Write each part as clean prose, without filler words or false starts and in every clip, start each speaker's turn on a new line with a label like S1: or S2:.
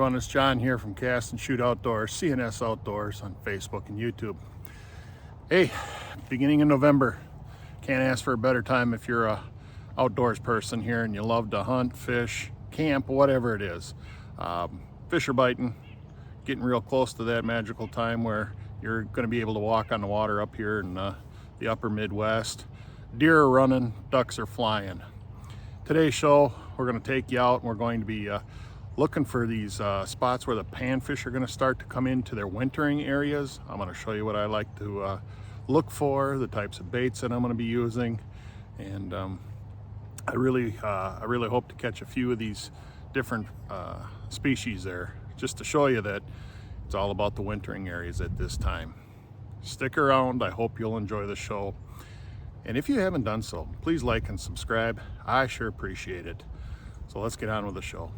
S1: everyone, it's John here from Cast and Shoot Outdoors, CNS Outdoors on Facebook and YouTube. Hey, beginning of November, can't ask for a better time if you're a outdoors person here and you love to hunt, fish, camp, whatever it is. Fish are biting, getting real close to that magical time where you're going to be able to walk on the water up here in the upper Midwest. Deer are running, ducks are flying. Today's show, we're going to take you out and we're going to be looking for these spots where the panfish are going to start to come into their wintering areas. I'm going to show you what I like to look for, the types of baits that I'm going to be using, and I really hope to catch a few of these different species there, just to show you that it's all about the wintering areas at this time. Stick around. I hope you'll enjoy the show. And if you haven't done so, please like and subscribe. I sure appreciate it. So let's get on with the show.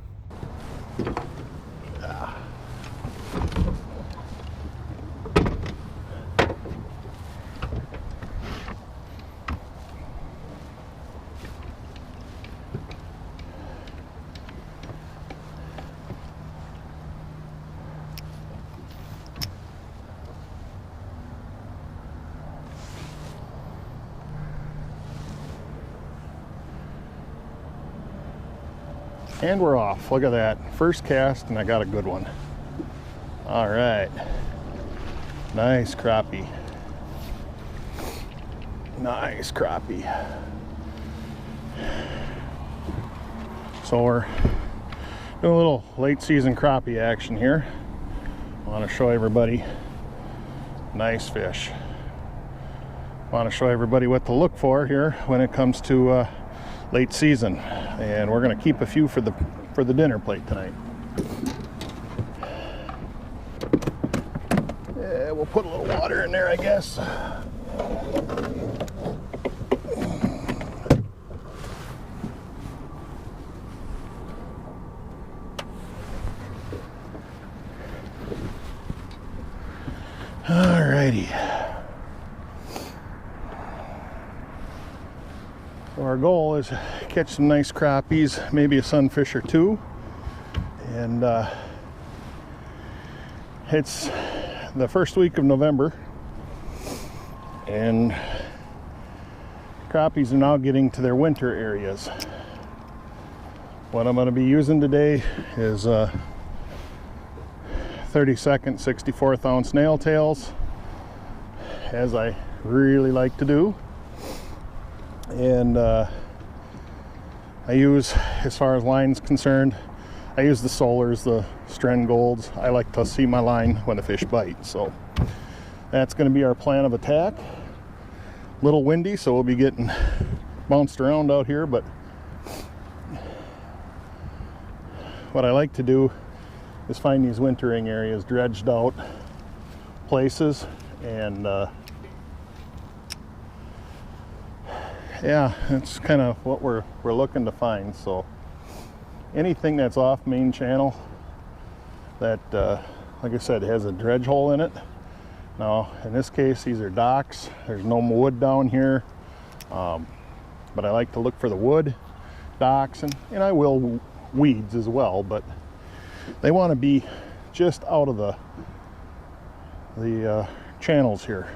S1: And we're off. Look at that. First cast, and I got a good one. All right. Nice crappie. Nice crappie. So we're doing a little late season crappie action here. I want to show everybody nice fish. I want to show everybody what to look for here when it comes to late season, and we're going to keep a few for the dinner plate tonight. Yeah, we'll put a little water in there, I guess. Alrighty. So our goal is to catch some nice crappies, maybe a sunfish or two, and it's the first week of November, and crappies are now getting to their winter areas. What I'm going to be using today is 32nd 64th ounce nail tails, as I really like to do. And I use, as far as line's concerned, I use the Solars, the Stren Golds. I like to see my line when the fish bite, so that's going to be our plan of attack. A little windy, so we'll be getting bounced around out here, but what I like to do is find these wintering areas, dredged out places, and yeah, that's kind of what we're looking to find. So anything that's off main channel that, like I said, has a dredge hole in it. Now, in this case, these are docks. There's no wood down here, but I like to look for the wood, docks, and I will weeds as well, but they want to be just out of the channels here.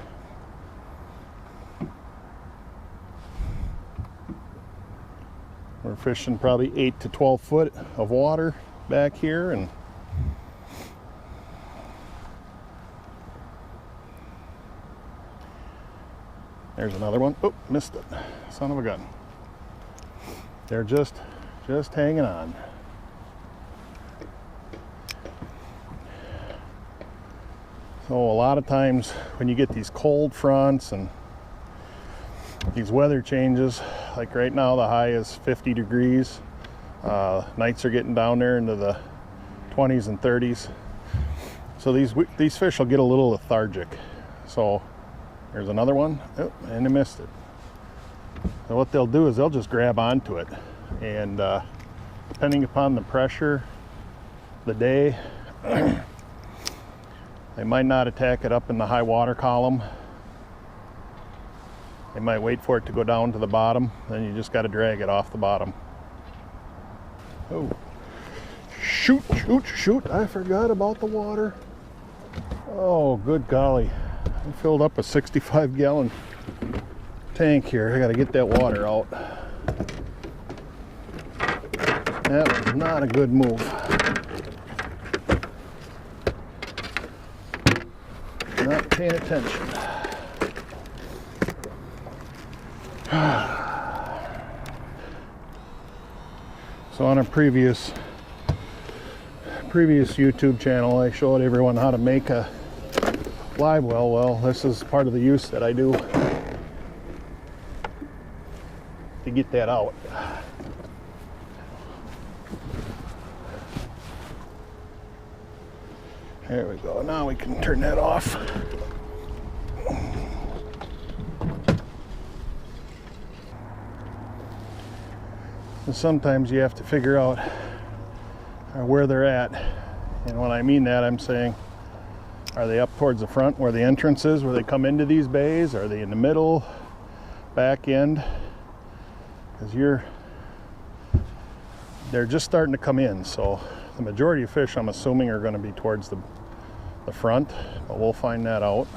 S1: We're fishing probably 8 to 12 foot of water back here, and there's another one. Oh, missed it. Son of a gun. They're just hanging on. So a lot of times when you get these cold fronts and these weather changes, like right now the high is 50 degrees, nights are getting down there into the 20s and 30s, so these fish will get a little lethargic. So there's another one. Oh, and I missed it. So what they'll do is they'll just grab onto it, and depending upon the pressure, the day, they might not attack it up in the high water column. They might wait for it to go down to the bottom, then you just got to drag it off the bottom. Oh, shoot, shoot, shoot. I forgot about the water. Oh, good golly. I filled up a 65-gallon tank here. I got to get that water out. That was not a good move. Not paying attention. So on a previous YouTube channel, I showed everyone how to make a live well. Well, this is part of the use that I do to get that out. There we go. Now we can turn that off. And sometimes you have to figure out where they're at. And when I mean that, I'm saying, are they up towards the front where the entrance is, where they come into these bays? Are they in the middle, back end? Because they're just starting to come in. So the majority of fish, I'm assuming, are going to be towards the front, but we'll find that out.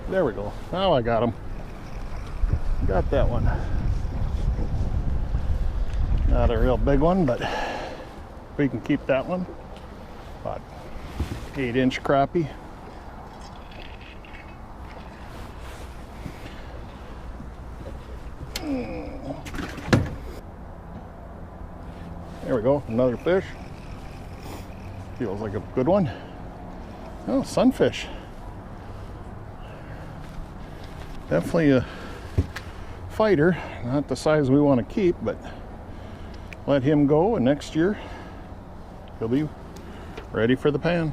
S1: There we go. Now I got them. Got that one. Not a real big one, but we can keep that one. About 8-inch crappie. There we go, another fish. Feels like a good one. Oh, sunfish. Definitely a fighter, not the size we want to keep, but let him go, and next year he'll be ready for the pan.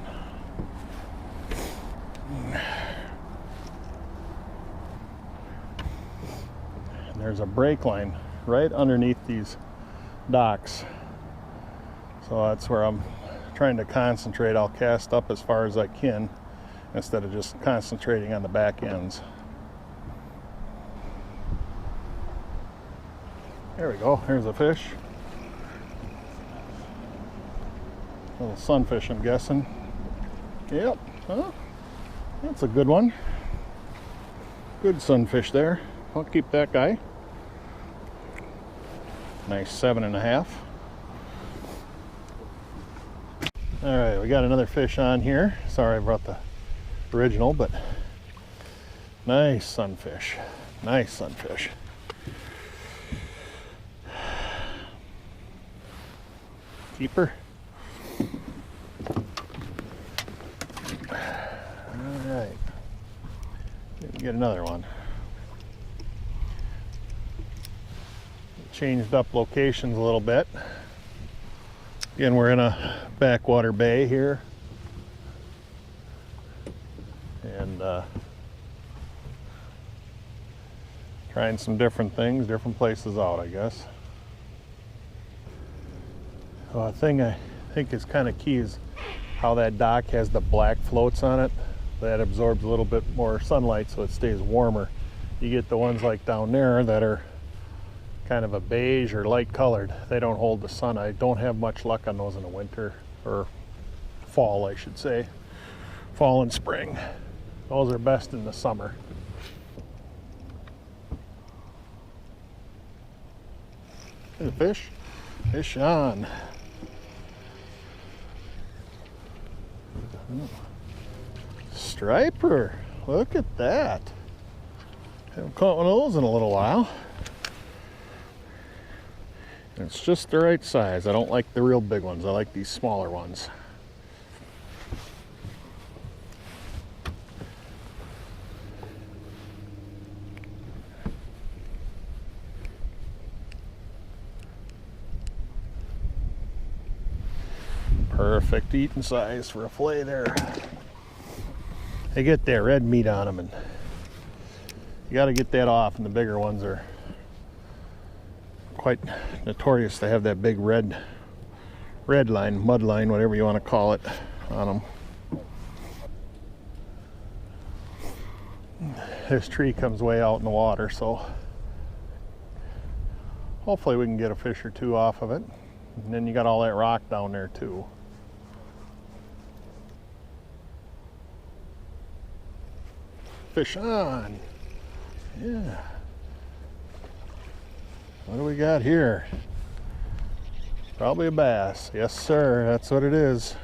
S1: And there's a brake line right underneath these docks, so that's where I'm trying to concentrate. I'll cast up as far as I can instead of just concentrating on the back ends. There we go, here's a fish. Little sunfish, I'm guessing. Yep, huh? That's a good one. Good sunfish there. I'll keep that guy. Nice 7.5. All right, we got another fish on here. Sorry I brought the original, but nice sunfish. Nice sunfish. Keeper. All right, get another one. Changed up locations a little bit. Again, we're in a backwater bay here, and trying some different things, different places out, I guess. A thing I think is kind of key is how that dock has the black floats on it. That absorbs a little bit more sunlight, so it stays warmer. You get the ones like down there that are kind of a beige or light colored. They don't hold the sun. I don't have much luck on those in the winter, or fall I should say. Fall and spring. Those are best in the summer. There's a fish. Fish on. Striper, look at that. Haven't caught one of those in a little while. It's just the right size. I don't like the real big ones. I like these smaller ones. Perfect eating size for a fillet there. They get that red meat on them, and you got to get that off, and the bigger ones are quite notorious to have that big red line, mud line, whatever you want to call it, on them. This tree comes way out in the water, so Hopefully we can get a fish or two off of it. And then you got all that rock down there too. Fish on. Yeah. What do we got here? Probably a bass. Yes, sir. That's what it is.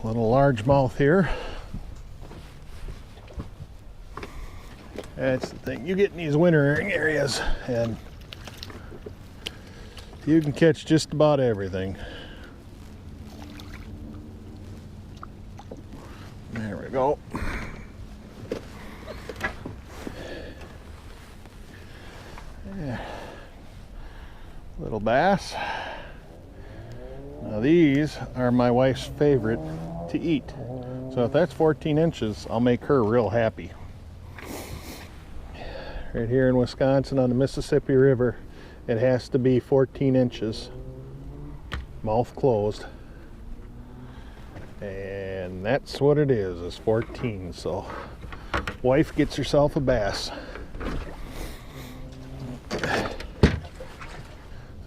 S1: Little largemouth here. That's the thing. You get in these wintering areas and you can catch just about everything. There we go. Yeah. Little bass. Now these are my wife's favorite to eat. So if that's 14 inches, I'll make her real happy. Right here in Wisconsin on the Mississippi River, it has to be 14 inches, mouth closed. And that's what it is 14. So wife gets herself a bass. So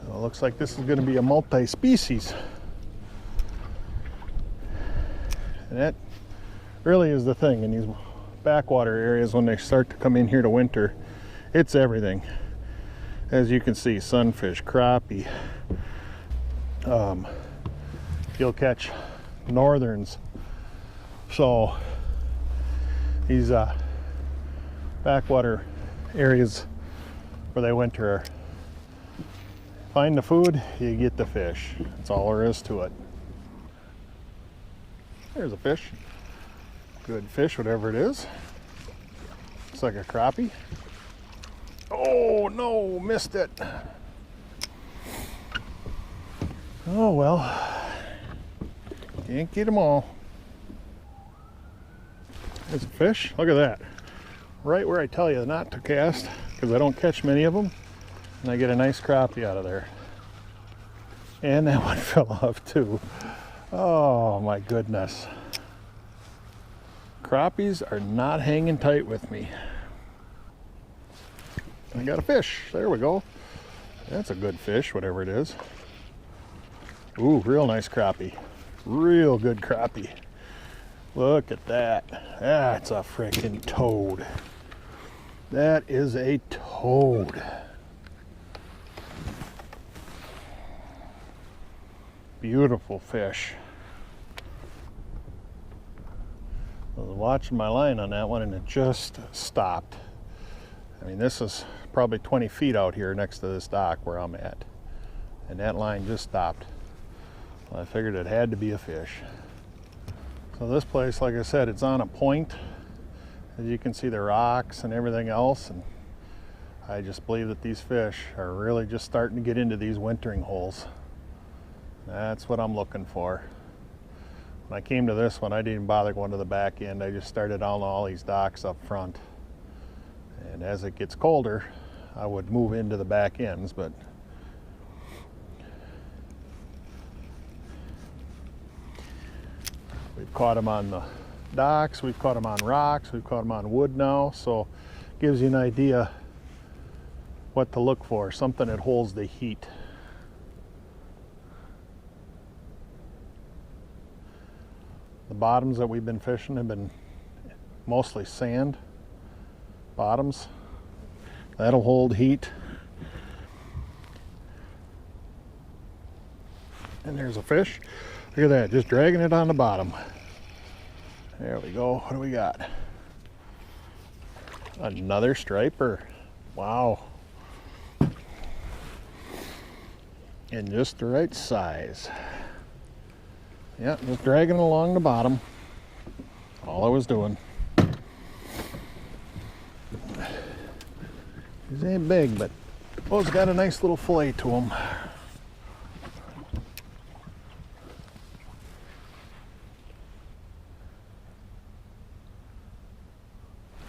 S1: it looks like this is going to be a multi-species. And that really is the thing in these backwater areas when they start to come in here to winter. It's everything. As you can see, sunfish, crappie. You'll catch northerns. So these backwater areas where they winter, find the food, you get the fish. That's all there is to it. There's a fish. Good fish, whatever it is. Looks like a crappie. Oh no, missed it. Oh well, can't get them all. There's a fish. Look at that. Right where I tell you not to cast, because I don't catch many of them, and I get a nice crappie out of there. And that one fell off too. Oh my goodness. Crappies are not hanging tight with me. I got a fish. There we go. That's a good fish, whatever it is. Ooh, real nice crappie. Real good crappie. Look at that. That's a freaking toad. That is a toad. Beautiful fish. I was watching my line on that one and it just stopped. I mean, this is probably 20 feet out here next to this dock where I'm at. And that line just stopped. Well, I figured it had to be a fish. So this place, like I said, it's on a point. As you can see the rocks and everything else. And I just believe that these fish are really just starting to get into these wintering holes. That's what I'm looking for. When I came to this one, I didn't bother going to the back end. I just started on all these docks up front. And as it gets colder, I would move into the back ends, but we've caught them on the docks, we've caught them on rocks, we've caught them on wood now, so it gives you an idea what to look for, something that holds the heat. The bottoms that we've been fishing have been mostly sand bottoms. That'll hold heat. And there's a fish. Look at that, just dragging it on the bottom. There we go. What do we got? Another striper. Wow. And just the right size. Yeah, just dragging it along the bottom. All I was doing. These ain't big, but oh, it's got a nice little fillet to them.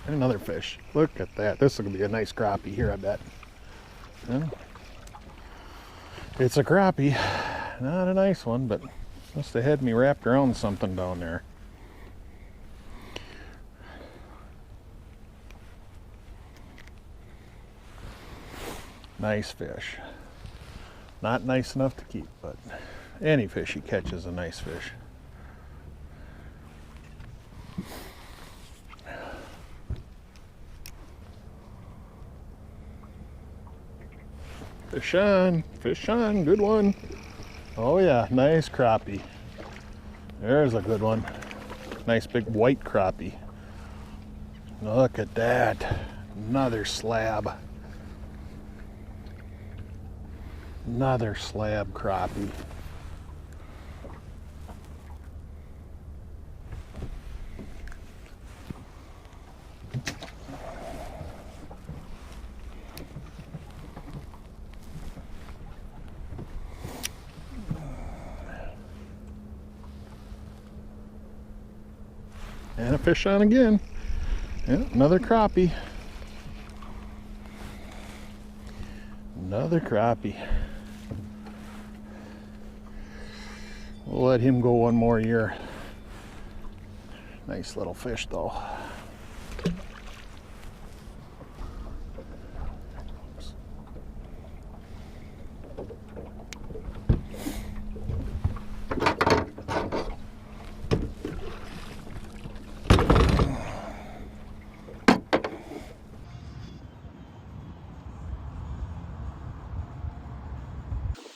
S1: And another fish. Look at that. This is going to be a nice crappie here, I bet. Yeah. It's a crappie. Not a nice one, but must have had me wrapped around something down there. Nice fish. Not nice enough to keep, but any fish he catches is a nice fish. Fish on, good one. Oh yeah, nice crappie. There's a good one. Nice big white crappie. Look at that. Another slab. Another slab crappie. And a fish on again. Yeah, another crappie. Another crappie. We'll let him go one more year. Nice little fish though.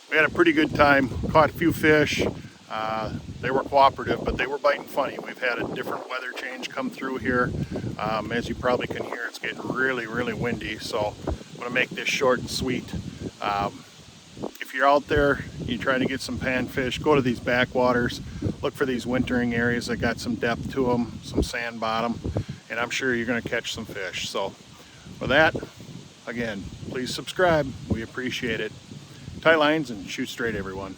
S1: We had a pretty good time, caught a few fish. They were cooperative, but they were biting funny. We've had a different weather change come through here. As you probably can hear, it's getting really, really windy, so I'm gonna make this short and sweet. If you're out there, you're trying to get some panfish, go to these backwaters, look for these wintering areas that got some depth to them, some sand bottom, and I'm sure you're gonna catch some fish. So with that, again, please subscribe. We appreciate it. Tie lines and shoot straight, everyone.